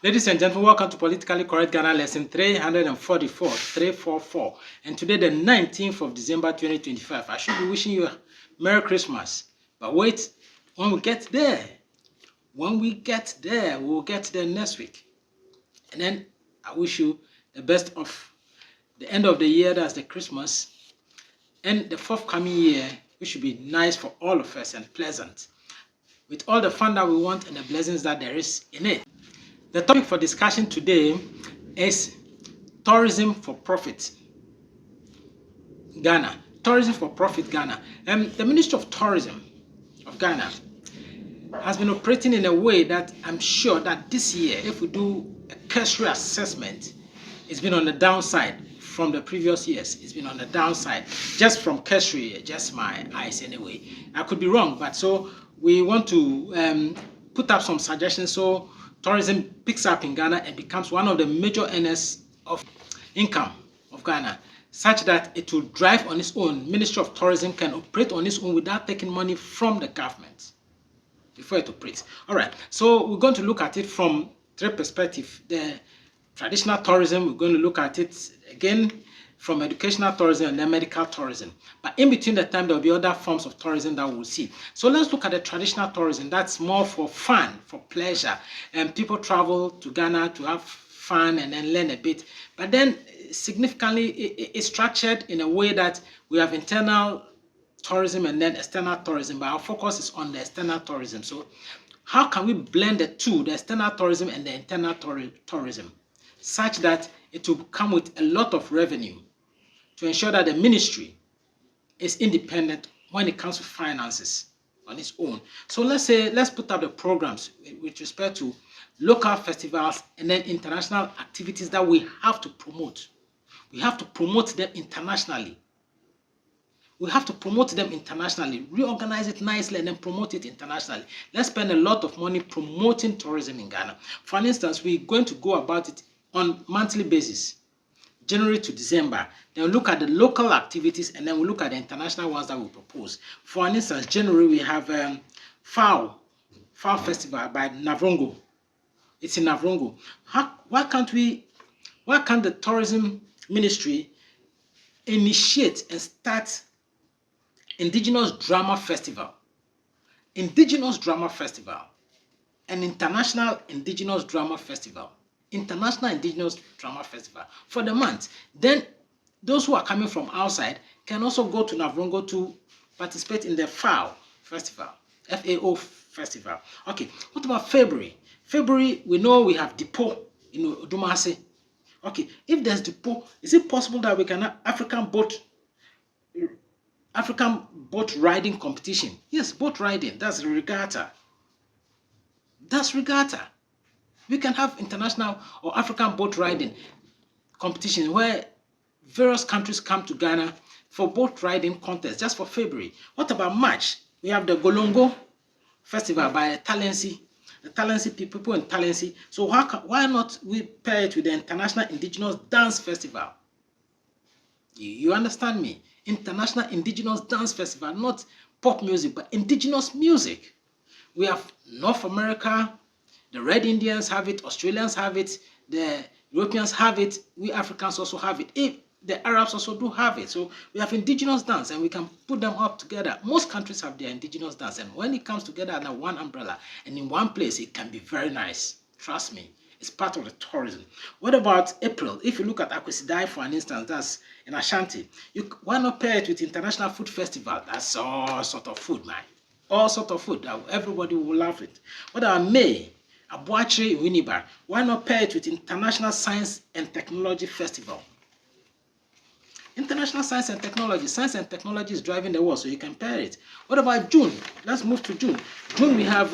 Ladies and gentlemen, welcome to Politically Correct Ghana lesson 344. And today, the 19th of December 2025. I should be wishing you a Merry Christmas. But wait, when we get there, we'll get there next week. And then I wish you the best of the end of the year, that's the Christmas. And the forthcoming year, which should be nice for all of us and pleasant, with all the fun that we want and the blessings that there is in it. The topic for discussion today is tourism for profit Ghana. Tourism for profit Ghana. The Ministry of Tourism of Ghana has been operating in a way that I'm sure that this year, if we do a cursory assessment, it's been on the downside from the previous years. It's been on the downside, just from cursory, just my eyes anyway. I could be wrong, but so we want to put up some suggestions so tourism picks up in Ghana and becomes one of the major earners of income of Ghana, such that it will drive on its own. Ministry of Tourism can operate on its own without taking money from the government before it operates. All right, so we're going to look at it from three perspectives. The traditional tourism, we're going to look at it again from educational tourism and then medical tourism. But in between the time, there will be other forms of tourism that we'll see. So let's look at the traditional tourism. That's more for fun, for pleasure. And people travel to Ghana to have fun and then learn a bit. But then significantly, it's structured in a way that we have internal tourism and then external tourism. But our focus is on the external tourism. So how can we blend the two, the external tourism and the internal tourism, such that it will come with a lot of revenue to ensure that the ministry is independent when it comes to finances on its own. So let's put up the programs with respect to local festivals and then international activities that we have to promote. We have to promote them internationally. Reorganize it nicely and then promote it internationally. Let's spend a lot of money promoting tourism in Ghana. For instance, we're going to go about it on monthly basis, January to December. Then we look at the local activities and then we look at the international ones that we propose. For instance, January we have Fiok Festival by Navrongo. It's in Navrongo. Why can't the tourism ministry initiate and start Indigenous Drama Festival? Indigenous Drama Festival, an International Indigenous Drama Festival. International Indigenous Drama Festival for the month. Then those who are coming from outside can also go to Navrongo to participate in the FAO Festival, FAO Festival. Okay, what about February? February, we know we have Dipo in Odumase. Okay, if there's Dipo, is it possible that we can have African boat riding competition? Yes, boat riding, that's Regatta. We can have international or African boat riding competition where various countries come to Ghana for boat riding contests just for February. What about March? We have the Gologo Festival by Talensi. The Talensi people in Talensi. So why not we pair it with the International Indigenous Dance Festival? You understand me? International Indigenous Dance Festival, not pop music, but indigenous music. We have North America. The Red Indians have it, Australians have it, the Europeans have it, we Africans also have it. The Arabs also do have it. So we have indigenous dance and we can put them up together. Most countries have their indigenous dance, and when it comes together under one umbrella and in one place, it can be very nice. Trust me, it's part of the tourism. What about April? If you look at Akwesidai, for instance, that's in Ashanti. Why not pair it with International Food Festival? That's all sort of food, man. All sort of food. Everybody will love it. What about May? Abuachiri Winneba. Why not pair it with International Science and Technology Festival? International Science and Technology. Science and technology is driving the world, so you can pair it. What about June? Let's move to June. June we have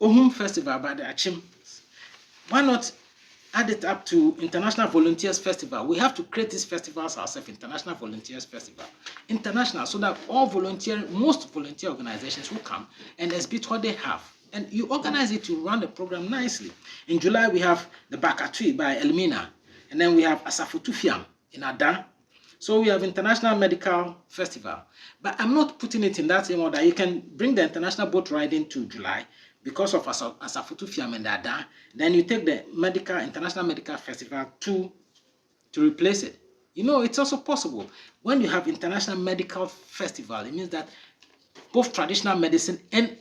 Ohum Festival by the Adekyem. Why not add it up to International Volunteers Festival? We have to create these festivals ourselves, International Volunteers Festival. International, so that most volunteer organizations will come and exhibit what they have. And you organize it to run the program nicely. In July, we have the Bakatui by Elmina. And then we have Asafotofian in Ada. So we have International Medical Festival. But I'm not putting it in that same order. You can bring the international boat riding to July. because of Asafotofian and Ada, then you take the International Medical Festival to replace it. You know, it's also possible. When you have International Medical Festival, it means that both traditional medicine and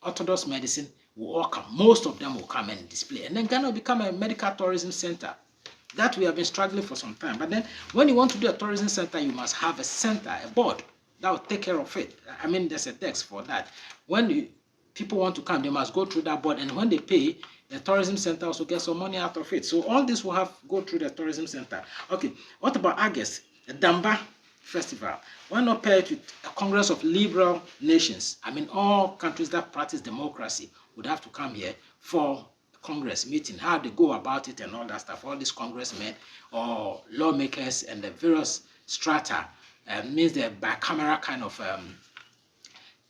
orthodox medicine will all come. Most of them will come and display. And then Ghana will become a medical tourism center. That we have been struggling for some time. But then when you want to do a tourism center, you must have a center, a board that will take care of it. I mean, there's a text for that. When people want to come, they must go through that board. And when they pay, the tourism center also gets some money out of it. So all this will have go through the tourism center. Okay, what about August? The Damba Festival. Why not pair it with a Congress of Liberal Nations? I mean, all countries that practice democracy would have to come here for Congress meeting, how they go about it and all that stuff. All these congressmen or lawmakers and the various strata means the bicameral kind of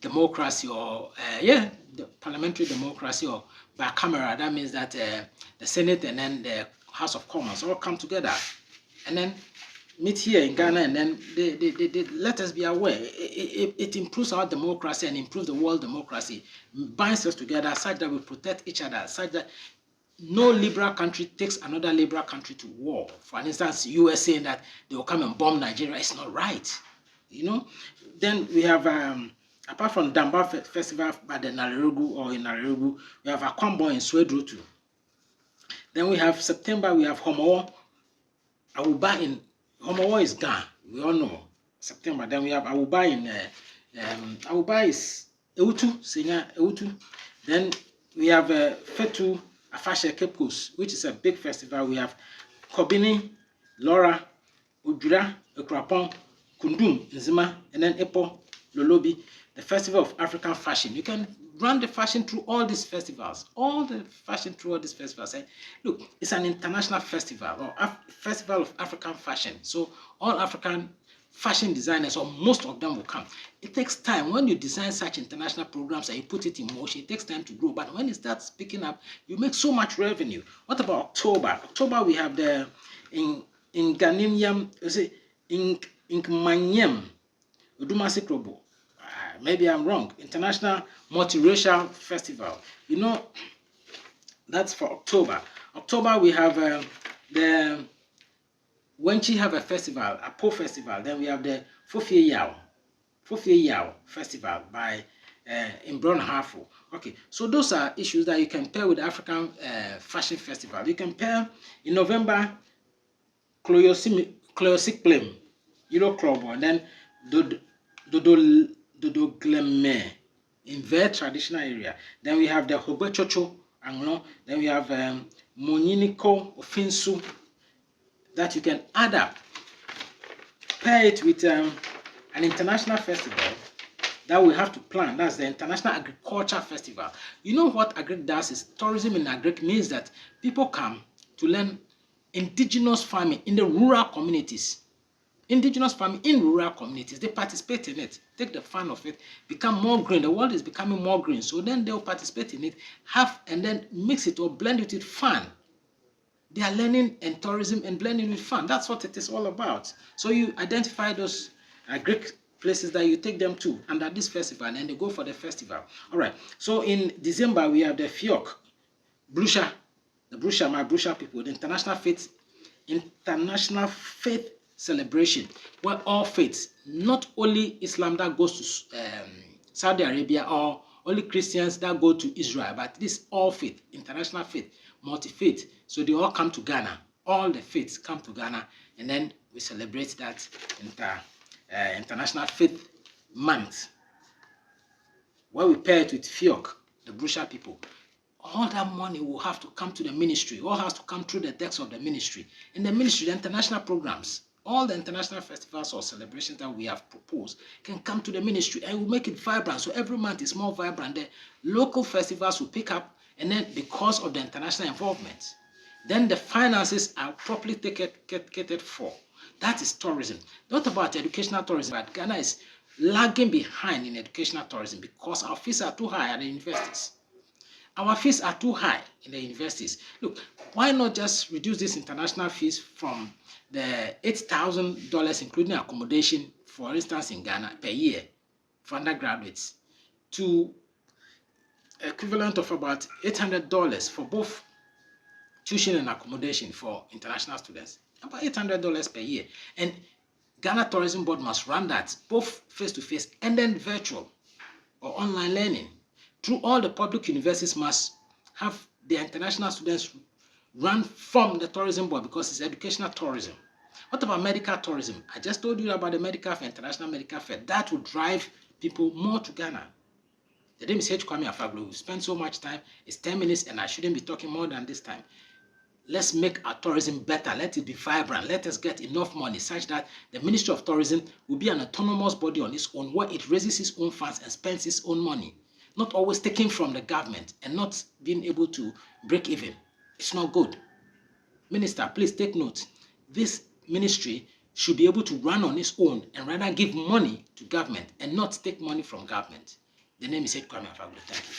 democracy, or the parliamentary democracy, or bicameral. That means that the Senate and then the House of Commons all come together and then meet here in Ghana, and then they let us be aware. It improves our democracy and improves the world democracy, binds us together such that we protect each other, such that no liberal country takes another liberal country to war. For instance, US saying that they will come and bomb Nigeria. It's not right, you know. Then we have, apart from Damba Festival by the Narerugu or in Narerugu, we have Akwambo in Swedru too. Then we have September, we have Homowo, Awuba in Homowo is Ghana, we all know, September. Then we have Awuba in, Awuba is Eutu, Senior Eutu. Then we have Fetu Afashe Cape Coast, which is a big festival. We have Kobini, Laura, Ujura, Ekrapon, Kundum, Nzima, and then Epo, Lolobi, the Festival of African Fashion. You can run the fashion through all these festivals, And look, it's an international festival, or Festival of African Fashion. So all African fashion designers, or most of them, will come. It takes time. When you design such international programs and you put it in motion, it takes time to grow. But when it starts picking up, you make so much revenue. What about October? October, we have the in Ghaninium, in Manyem, Udumasi Krobo. Maybe I'm wrong. International Multi-racial Festival. You know, that's for October. October, we have the Wenchi have a festival, a Po festival. Then we have the Fofie Yao Festival by Imbron Hafo. Okay, so those are issues that you can pair with the African Fashion Festival. You can pair in November, Cloyosic Euro Club, and then Dodo Glemme in their traditional area. Then we have the Hogbetsotso Anglo. Then we have Monyiniko Ofinsu that you can add up. Pair it with an international festival that we have to plan. That's the International Agriculture Festival. You know what Agric does is tourism in Agric means that people come to learn indigenous farming in the rural communities. Indigenous farming in rural communities, they participate in it, take the fun of it, become more green. The world is becoming more green, so then they'll participate in it, and then mix it or blend it with fun. They are learning and tourism and blending with fun. That's what it is all about. So you identify those Greek places that you take them to under this festival, and then they go for the festival. All right. So in December, we have the Fiok, Brusha, my Brusha people, the International Faith Celebration, where all faiths, not only Islam that goes to Saudi Arabia, or only Christians that go to Israel, but this all faith, international faith, multi-faith. So they all come to Ghana. All the faiths come to Ghana, and then we celebrate that International Faith Month, where we pair it with Fiok, the Brusha people. All that money will have to come to the ministry, all has to come through the text of the ministry. In the ministry, the international programs, all the international festivals or celebrations that we have proposed can come to the ministry, and we'll make it vibrant. So every month is more vibrant. The local festivals will pick up, and then because of the international involvement, then the finances are properly catered for. That is tourism. Not about educational tourism, but Ghana is lagging behind in educational tourism because our fees are too high at the universities. Our fees are too high in the universities. Look, why not just reduce these international fees from the $8,000, including accommodation, for instance, in Ghana per year for undergraduates, to equivalent of about $800 for both tuition and accommodation for international students. About $800 per year. And Ghana Tourism Board must run that both face-to-face and then virtual or online learning. Through all the public universities must have their international students run from the tourism board because it's educational tourism. What about medical tourism? I just told you about the medical fair, international medical fair. That will drive people more to Ghana. The name is H. Kwame Afaglu. We spend so much time. It's 10 minutes and I shouldn't be talking more than this time. Let's make our tourism better. Let it be vibrant. Let us get enough money such that the Ministry of Tourism will be an autonomous body on its own where it raises its own funds and spends its own money. Not always taking from the government and not being able to break even. It's not good. Minister, please take note. This ministry should be able to run on its own and rather give money to government and not take money from government. The name is Adekyem. Thank you.